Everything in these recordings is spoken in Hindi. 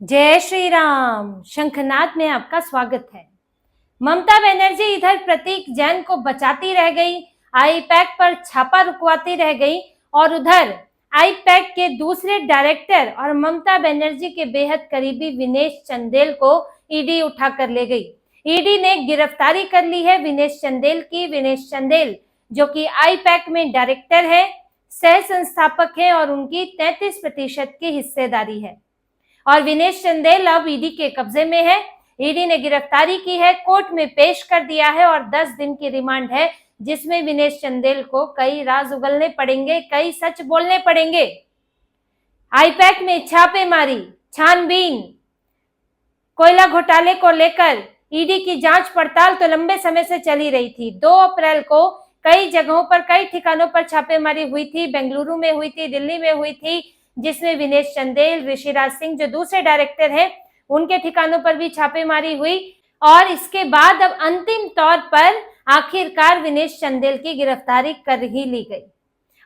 जय श्री राम। शंखनाद में आपका स्वागत है। ममता बनर्जी इधर प्रतीक जैन को बचाती रह गई, आईपैक पर छापा रुकवाती रह गई, और उधर आईपैक के दूसरे डायरेक्टर और ममता बनर्जी के बेहद करीबी विनेश चंदेल को ईडी उठा कर ले गई। ईडी ने गिरफ्तारी कर ली है विनेश चंदेल की। विनेश चंदेल जो कि आईपैक में डायरेक्टर है, सह संस्थापक है और उनकी 33% की हिस्सेदारी है। और विनेश चंदेल अब ईडी के कब्जे में है। ईडी ने गिरफ्तारी की है, कोर्ट में पेश कर दिया है और 10 दिन की रिमांड है, जिसमें विनेश चंदेल को कई राज उगलने पड़ेंगे, कई सच बोलने पड़ेंगे। आईपैक में छापेमारी, छानबीन, कोयला घोटाले को लेकर ईडी की जांच पड़ताल तो लंबे समय से चली रही थी। 2 अप्रैल को कई जगहों पर, कई ठिकानों पर छापेमारी हुई थी। बेंगलुरु में हुई थी, दिल्ली में हुई थी, जिसमें विनेश चंदेल, ऋषिराज सिंह जो दूसरे डायरेक्टर हैं, उनके ठिकानों पर भी छापेमारी हुई। और इसके बाद अब अंतिम तौर पर आखिरकार विनेश चंदेल की गिरफ्तारी कर ही ली गई।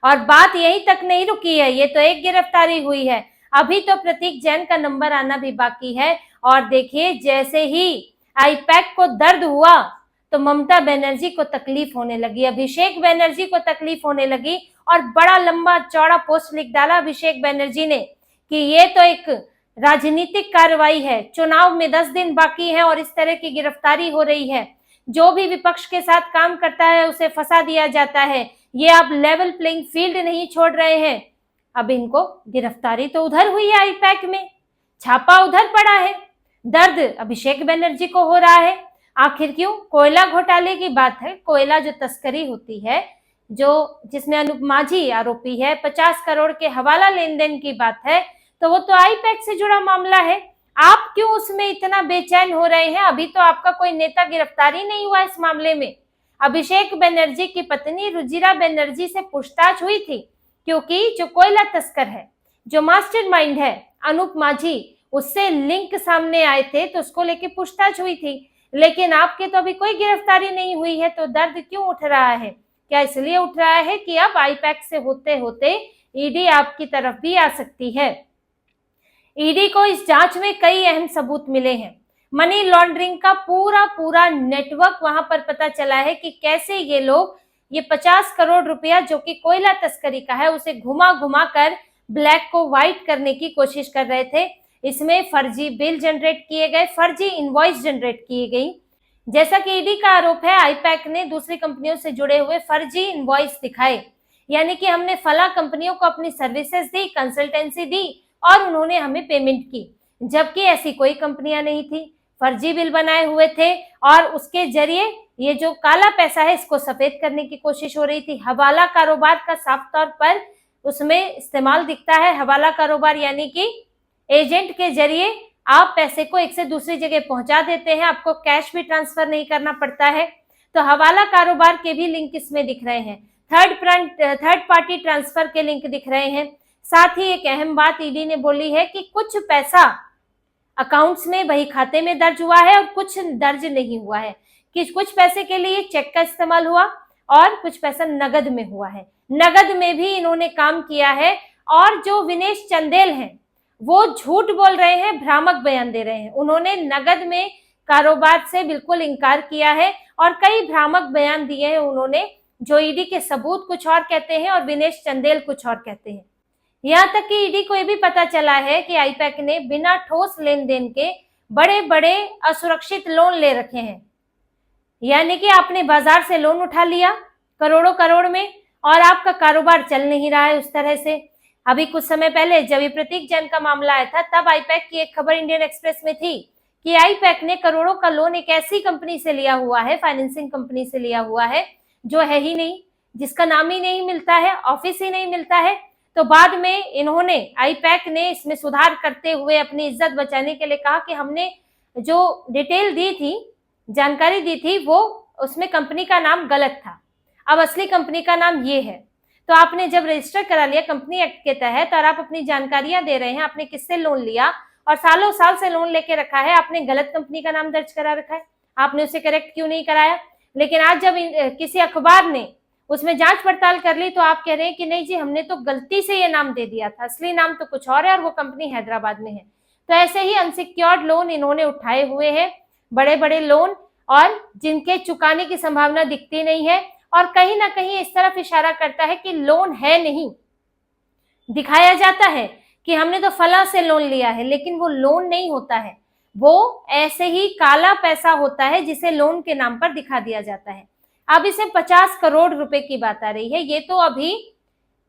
और बात यहीं तक नहीं रुकी है, ये तो एक गिरफ्तारी हुई है, अभी तो प्रतीक जैन का नंबर आना भी बाकी है। और देखिए, जैसे ही आईपैक को दर्द हुआ तो ममता बनर्जी को तकलीफ होने लगी, अभिषेक बनर्जी को तकलीफ होने लगी, और बड़ा लंबा चौड़ा पोस्ट लिख डाला अभिषेक बनर्जी ने कि ये तो एक राजनीतिक कार्रवाई है, चुनाव में 10 दिन बाकी है और इस तरह की गिरफ्तारी हो रही है। जो भी विपक्ष के साथ काम करता है उसे फंसा दिया जाता है, ये आप लेवल प्लेइंग फील्ड नहीं छोड़ रहे हैं। अब इनको गिरफ्तारी तो उधर हुई है, आईपैक में छापा उधर पड़ा है, दर्द अभिषेक बनर्जी को हो रहा है। आखिर क्यों? कोयला घोटाले की बात है। कोयला जो तस्करी होती है, जो जिसमें अनूप माझी आरोपी है, 50 करोड़ के हवाला लेन देन की बात है, तो वो तो आईपैक से जुड़ा मामला है। आप क्यों उसमें इतना बेचैन हो रहे हैं? अभी तो आपका कोई नेता गिरफ्तार ही नहीं हुआ इस मामले में। अभिषेक बनर्जी की पत्नी रुजिरा बनर्जी से पूछताछ हुई थी, क्योंकि जो कोयला तस्कर है, जो मास्टरमाइंड है अनूप माझी, उससे लिंक सामने आए थे, तो उसको लेके पूछताछ हुई थी। लेकिन आपके तो अभी कोई गिरफ्तारी नहीं हुई है, तो दर्द क्यों उठ रहा है? क्या इसलिए उठ रहा है कि अब आईपैक से होते होते ईडी आपकी तरफ भी आ सकती है? ईडी को इस जांच में कई अहम सबूत मिले हैं। मनी लॉन्ड्रिंग का पूरा नेटवर्क वहां पर पता चला है कि कैसे ये लोग ये 50 करोड़ रुपया जो कि कोयला तस्करी का है, उसे घुमा घुमा कर ब्लैक को व्हाइट करने की कोशिश कर रहे थे। इसमें फर्जी बिल जनरेट किए गए, फर्जी इनवॉइस जनरेट की गई। जैसा कि ईडी का आरोप है, आईपैक ने दूसरी कंपनियों से जुड़े हुए फर्जी इनवॉइस दिखाए, यानी कि हमने फला कंपनियों को अपनी सर्विसेज दी, कंसल्टेंसी दी और उन्होंने हमें पेमेंट की, जबकि ऐसी कोई कंपनियां नहीं थी। फर्जी बिल बनाए हुए थे और उसके जरिए ये जो काला पैसा है इसको सफेद करने की कोशिश हो रही थी। हवाला कारोबार का साफ तौर पर उसमें इस्तेमाल दिखता है। हवाला कारोबार यानी कि एजेंट के जरिए आप पैसे को एक से दूसरी जगह पहुंचा देते हैं, आपको कैश भी ट्रांसफर नहीं करना पड़ता है। तो हवाला कारोबार के भी लिंक इसमें दिख रहे हैं, थर्ड पार्टी ट्रांसफर के लिंक दिख रहे हैं। साथ ही एक अहम बात ईडी ने बोली है कि कुछ पैसा अकाउंट्स में, बही खाते में दर्ज हुआ है और कुछ दर्ज नहीं हुआ है, कि कुछ पैसे के लिए चेक का इस्तेमाल हुआ और कुछ पैसा नगद में हुआ है। नगद में भी इन्होंने काम किया है। और जो विनेश चंदेल हैं वो झूठ बोल रहे हैं, भ्रामक बयान दे रहे हैं। उन्होंने नगद में कारोबार से बिल्कुल इनकार किया है और कई भ्रामक बयान दिए हैं उन्होंने, जो ईडी के सबूत कुछ और कहते हैं और विनेश चंदेल कुछ और कहते हैं। यहाँ तक कि ईडी को यह भी पता चला है कि आईपैक ने बिना ठोस लेन देन के बड़े बड़े असुरक्षित लोन ले रखे हैं, यानी कि आपने बाजार से लोन उठा लिया करोड़ों करोड़ में और आपका कारोबार चल नहीं रहा है उस तरह से। अभी कुछ समय पहले जब ये प्रतीक जैन का मामला आया था, तब आईपैक की एक खबर इंडियन एक्सप्रेस में थी कि आईपैक ने करोड़ों का लोन एक ऐसी कंपनी से लिया हुआ है, फाइनेंसिंग कंपनी से लिया हुआ है, जो है ही नहीं, जिसका नाम ही नहीं मिलता है, ऑफिस ही नहीं मिलता है। तो बाद में इन्होंने, आईपैक ने इसमें सुधार करते हुए अपनी इज्जत बचाने के लिए कहा कि हमने जो डिटेल दी थी, जानकारी दी थी, वो उसमें कंपनी का नाम गलत था, अब असली कंपनी का नाम ये है। तो आपने जब रजिस्टर करा लिया कंपनी एक्ट के तहत और आप अपनी जानकारियां दे रहे हैं, आपने किससे लोन लिया और सालों साल से लोन लेके रखा है, आपने गलत कंपनी का नाम दर्ज करा रखा है, आपने उसे करेक्ट क्यों नहीं कराया? लेकिन आज जब किसी अखबार ने उसमें जांच पड़ताल कर ली तो आप कह रहे हैं कि नहीं जी, हमने तो गलती से ये नाम दे दिया था, असली नाम तो कुछ और है और वो कंपनी हैदराबाद में है। तो ऐसे ही अनसिक्योर्ड लोन इन्होंने उठाए हुए हैं, बड़े बड़े लोन, और जिनके चुकाने की संभावना दिखती नहीं है, और कहीं ना कहीं इस तरफ इशारा करता है कि लोन है नहीं। दिखाया जाता है कि हमने तो फला से लोन लिया है, लेकिन वो लोन नहीं होता है, वो ऐसे ही काला पैसा होता है जिसे लोन के नाम पर दिखा दिया जाता है। अब इसे 50 करोड़ रुपए की बात आ रही है। ये तो अभी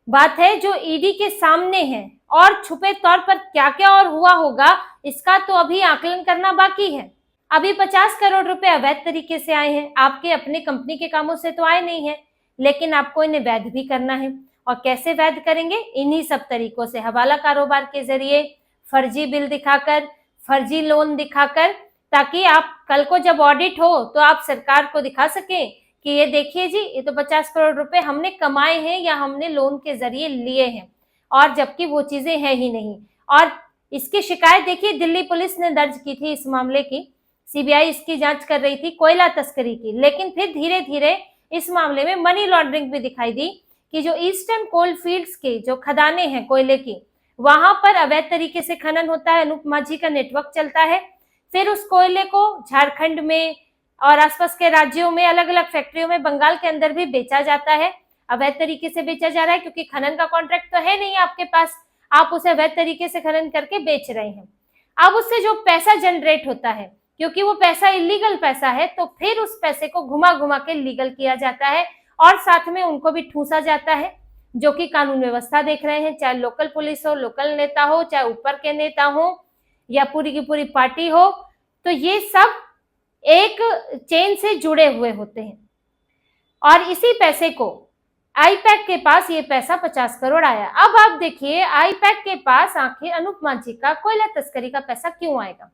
बात है जो ईडी के सामने है, और छुपे तौर पर क्या क्या और हुआ होगा इसका तो अभी आकलन करना बाकी है। अभी 50 करोड़ रुपए अवैध तरीके से आए हैं, आपके अपने कंपनी के कामों से तो आए नहीं है, लेकिन आपको इन्हें वैध भी करना है। और कैसे वैध करेंगे? इन्हीं सब तरीकों से, हवाला कारोबार के जरिए, फर्जी बिल दिखाकर, फर्जी लोन दिखाकर, ताकि आप कल को जब ऑडिट हो तो आप सरकार को दिखा सकें कि ये देखिए जी, ये तो 50 करोड़ रुपए हमने कमाए हैं या हमने लोन के जरिए लिए हैं, और जबकि वो चीजें हैं ही नहीं। और इसकी शिकायत देखिए दिल्ली पुलिस ने दर्ज की थी इस मामले की, सीबीआई इसकी जांच कर रही थी कोयला तस्करी की, लेकिन फिर धीरे धीरे इस मामले में मनी लॉन्ड्रिंग भी दिखाई दी कि जो ईस्टर्न कोल फील्ड्स के जो खदानें हैं कोयले की, वहां पर अवैध तरीके से खनन होता है, अनूप माझी का नेटवर्क चलता है। फिर उस कोयले को झारखंड में और आसपास के राज्यों में अलग अलग फैक्ट्रियों में बंगाल के अंदर भी बेचा जाता है, अवैध तरीके से बेचा जा रहा है, क्योंकि खनन का कॉन्ट्रैक्ट तो है नहीं आपके पास, आप उसे अवैध तरीके से खनन करके बेच रहे हैं। अब उससे जो पैसा जनरेट होता है, क्योंकि वो पैसा इलीगल पैसा है, तो फिर उस पैसे को घुमा घुमा के लीगल किया जाता है, और साथ में उनको भी ठूसा जाता है, जो कि कानून व्यवस्था देख रहे हैं, चाहे लोकल पुलिस हो, लोकल नेता हो, चाहे ऊपर के नेता हो, या पूरी की पूरी पार्टी हो, तो ये सब एक चेन से जुड़े हुए होते हैं। और इसी पैसे को आईपैक के पास ये पैसा 50 करोड़ आया। अब आप देखिए आईपैक के पास आखिर अनूप माझी का कोयला तस्करी का पैसा क्यों आएगा?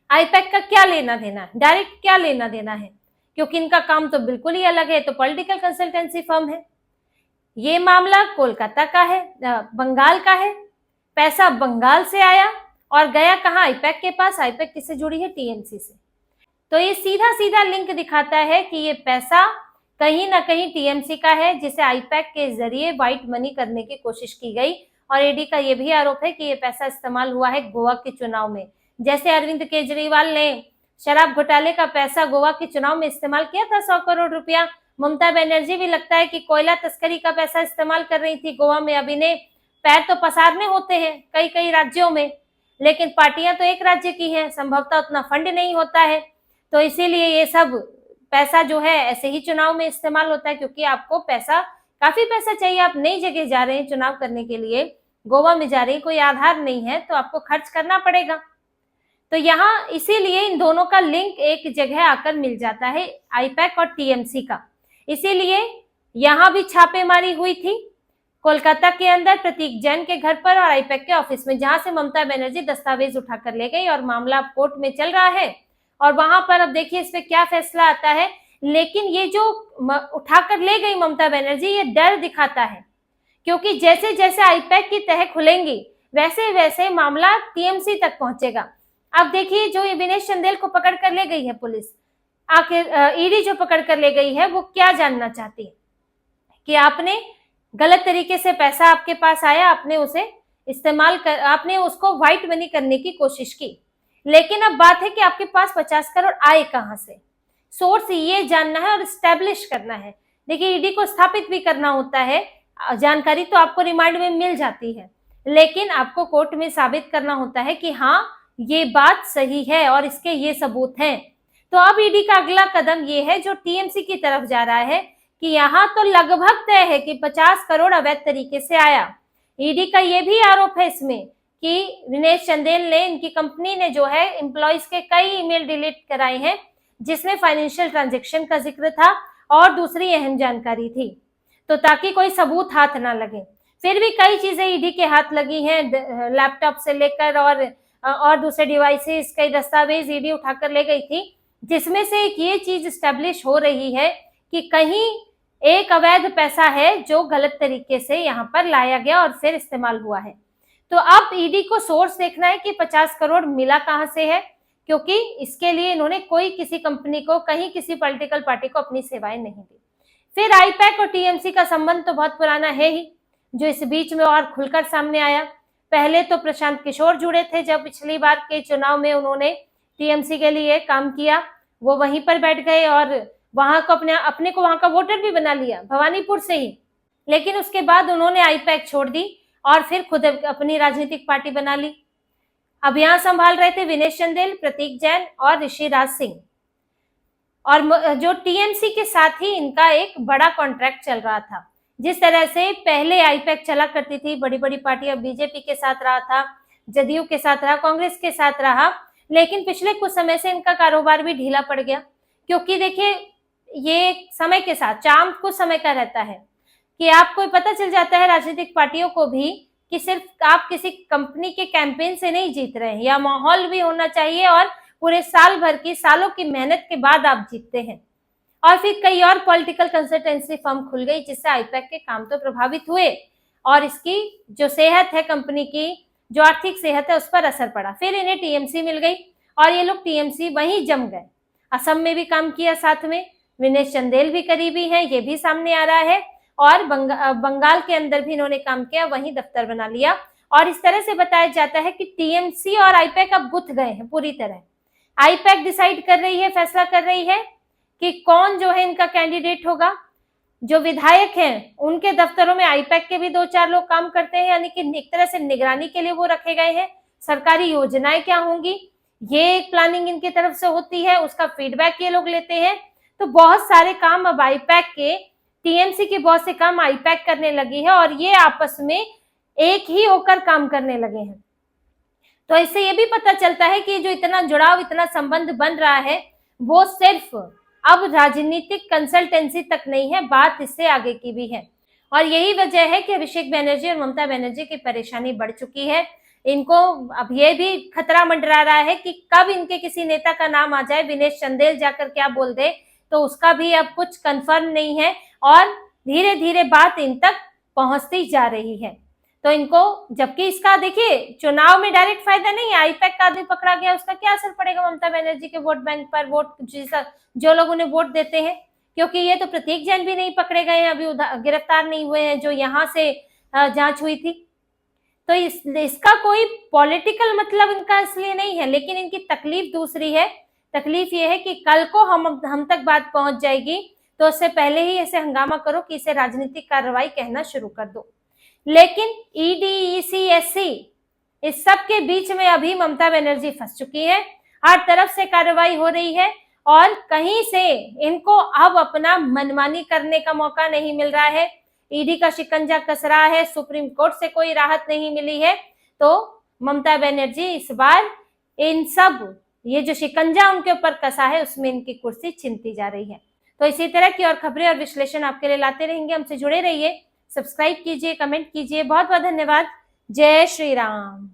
आईपैक का क्या लेना देना है, डायरेक्ट क्या लेना देना है, क्योंकि इनका काम तो बिल्कुल ही अलग है, तो पॉलिटिकल कंसल्टेंसी फर्म है। ये मामला कोलकाता का है, बंगाल का है, पैसा बंगाल से आया और गया कहाँ? आईपैक के पास। आईपैक किससे जुड़ी है? टीएमसी से। तो ये सीधा सीधा लिंक दिखाता है कि ये पैसा कहीं ना कहीं टीएमसी का है, जिसे आईपैक के जरिए व्हाइट मनी करने की कोशिश की गई। और ईडी का ये भी आरोप है कि ये पैसा इस्तेमाल हुआ है गोवा के चुनाव में। जैसे अरविंद केजरीवाल ने शराब घोटाले का पैसा गोवा के चुनाव में इस्तेमाल किया था, 100 करोड़ रुपया, ममता बनर्जी भी लगता है कि कोयला तस्करी का पैसा इस्तेमाल कर रही थी गोवा में। अब इन्हें पैर तो पसारने होते हैं कई कई राज्यों में, लेकिन पार्टियां तो एक राज्य की हैं, संभवतः उतना फंड नहीं होता है, तो इसीलिए ये सब पैसा जो है ऐसे ही चुनाव में इस्तेमाल होता है, क्योंकि आपको पैसा, काफी पैसा चाहिए, आप नई जगह जा रहे हैं चुनाव करने के लिए, गोवा में जा रहे हैं, कोई आधार नहीं है, तो आपको खर्च करना पड़ेगा। तो यहाँ इसीलिए इन दोनों का लिंक एक जगह आकर मिल जाता है, आईपैक और टीएमसी का। इसीलिए यहाँ भी छापेमारी हुई थी कोलकाता के अंदर प्रतीक जैन के घर पर और आईपैक के ऑफिस में, जहां से ममता बनर्जी दस्तावेज उठाकर ले गई, और मामला अब कोर्ट में चल रहा है। और वहां पर अब देखिए इस पे क्या फैसला आता है। लेकिन ये जो उठाकर ले गई ममता बनर्जी, ये डर दिखाता है, क्योंकि जैसे जैसे आईपैक की तह खुलेंगी वैसे वैसे मामला टीएमसी तक पहुंचेगा। अब देखिए जो विनेश चंदेल को पकड़ कर ले गई है पुलिस, आखिर ईडी जो पकड़ कर ले गई है, वो क्या जानना चाहती है कि आपने गलत तरीके से पैसा आपके पास आया, आपने उसे इस्तेमाल कर, आपने उसको व्हाइट मनी करने की कोशिश की, लेकिन अब बात है कि आपके पास 50 करोड़ आए कहां से। सोर्स ये जानना है और स्टैब्लिश करना है। देखिए ईडी को स्थापित भी करना होता है, जानकारी तो आपको रिमांड में मिल जाती है, लेकिन आपको कोर्ट में साबित करना होता है कि हाँ ये बात सही है और इसके ये सबूत हैं। तो अब ईडी का अगला कदम ये है जो टीएमसी की तरफ जा रहा है कि यहाँ तो लगभग तय है कि 50 करोड़ अवैध तरीके से आया। ईडी का ये भी आरोप है इसमें कि विनेश चंदेल ने, इनकी कंपनी ने जो है एम्प्लॉइज के कई ईमेल डिलीट कराए हैं जिसमें फाइनेंशियल ट्रांजैक्शन का जिक्र था और दूसरी अहम जानकारी थी, तो ताकि कोई सबूत हाथ ना लगे। फिर भी कई चीजें ईडी के हाथ लगी हैं, लैपटॉप से लेकर और दूसरे डिवाइसेस, कई दस्तावेज ईडी उठाकर ले गई थी, जिसमें से एक ये चीज स्टैब्लिश हो रही है कि कहीं एक अवैध पैसा है जो गलत तरीके से यहाँ पर लाया गया और फिर इस्तेमाल हुआ है। तो अब ईडी को सोर्स देखना है कि 50 करोड़ मिला कहां से है, क्योंकि इसके लिए इन्होंने कोई किसी कंपनी को, कहीं किसी पॉलिटिकल पार्टी को अपनी सेवाएं नहीं दी। फिर आईपैक और टीएमसी का संबंध तो बहुत पुराना है ही, जो इस बीच में और खुलकर सामने आया। पहले तो प्रशांत किशोर जुड़े थे, जब पिछली बार के चुनाव में उन्होंने टीएमसी के लिए काम किया, वो वहीं पर बैठ गए और वहां को अपने को वहां का वोटर भी बना लिया भवानीपुर से ही। लेकिन उसके बाद उन्होंने आईपैक छोड़ दी और फिर खुद अपनी राजनीतिक पार्टी बना ली। अब यहाँ संभाल रहे थे विनेश चंदेल, प्रतीक जैन और ऋषिराज सिंह। और जो टीएमसी के साथ ही इनका एक बड़ा कॉन्ट्रैक्ट चल रहा था। जिस तरह से पहले आईपैक चला करती थी, बड़ी बड़ी पार्टियां, बीजेपी के साथ रहा था, जदयू के साथ रहा, कांग्रेस के साथ रहा, लेकिन पिछले कुछ समय से इनका कारोबार भी ढीला पड़ गया। क्योंकि देखिए, ये समय के साथ चार्म कुछ समय का रहता है कि आपको पता चल जाता है राजनीतिक पार्टियों को भी कि सिर्फ आप किसी कंपनी के कैंपेन से नहीं जीत रहे हैं, या माहौल भी होना चाहिए और पूरे साल भर की, सालों की मेहनत के बाद आप जीतते हैं। और फिर कई और पॉलिटिकल कंसल्टेंसी फर्म खुल गई, जिससे आईपैक के काम तो प्रभावित हुए और इसकी जो सेहत है, कंपनी की जो आर्थिक सेहत है, उस पर असर पड़ा। फिर इन्हें टीएमसी मिल गई और ये लोग टीएमसी वहीं जम गए। असम में भी काम किया साथ में, विनेश चंदेल भी करीबी हैं, ये भी सामने आ रहा है, और बंगाल के अंदर भी इन्होंने काम किया, वहीं दफ्तर बना लिया। और इस तरह से बताया जाता है कि टीएमसी और आईपैक अब गुथ गए हैं पूरी तरह। आईपैक डिसाइड कर रही है, फैसला कर रही है कि कौन जो है इनका कैंडिडेट होगा। जो विधायक हैं उनके दफ्तरों में आईपैक के भी 2-4 लोग काम करते हैं, यानी कि एक तरह से निगरानी के लिए वो रखे गए हैं। सरकारी योजनाएं क्या होंगी, ये प्लानिंग इनकी तरफ से होती है, उसका फीडबैक ये लोग लेते हैं। तो बहुत सारे काम अब आईपैक के, टीएमसी के बहुत से काम आईपैक करने लगी है और ये आपस में एक ही होकर काम करने लगे हैं। तो इससे ये भी पता चलता है कि जो इतना जुड़ाव, इतना संबंध बन रहा है, वो सिर्फ अब राजनीतिक कंसल्टेंसी तक नहीं है, बात इससे आगे की भी है। और यही वजह है कि अभिषेक बनर्जी और ममता बनर्जी की परेशानी बढ़ चुकी है। इनको अब ये भी खतरा मंडरा रहा है कि कब इनके किसी नेता का नाम आ जाए, विनेश चंदेल जाकर क्या बोल दे, तो उसका भी अब कुछ कंफर्म नहीं है और धीरे धीरे बात इन तक पहुंचती जा रही है। तो इनको, जबकि इसका देखिए चुनाव में डायरेक्ट फायदा नहीं है, आईपैक का आदमी पकड़ा गया, उसका क्या असर पड़ेगा ममता बनर्जी के वोट बैंक पर, वोट जो लोग उन्हें वोट देते हैं। क्योंकि ये तो प्रतीक जैन भी नहीं पकड़े गए हैं, अभी गिरफ्तार नहीं हुए हैं, जो यहाँ से जांच हुई थी। तो इसका कोई पॉलिटिकल मतलब इनका इसलिए नहीं है, लेकिन इनकी तकलीफ दूसरी है। तकलीफ ये है कि कल को हम तक बात पहुंच जाएगी, तो उससे पहले ही ऐसे हंगामा करो कि इसे राजनीतिक कार्रवाई कहना शुरू कर दो। लेकिन ईडी, ईसी, एससी, इस सब के बीच में अभी ममता बनर्जी फंस चुकी है। हर तरफ से कार्रवाई हो रही है और कहीं से इनको अब अपना मनमानी करने का मौका नहीं मिल रहा है। ईडी का शिकंजा कस रहा है, सुप्रीम कोर्ट से कोई राहत नहीं मिली है। तो ममता बनर्जी इस बार इन सब, ये जो शिकंजा उनके ऊपर कसा है, उसमें इनकी कुर्सी छिनती जा रही है। तो इसी तरह की और खबरें और विश्लेषण आपके लिए लाते रहेंगे। हमसे जुड़े रहिए, सब्सक्राइब कीजिए, कमेंट कीजिए। बहुत बहुत धन्यवाद। जय श्री राम।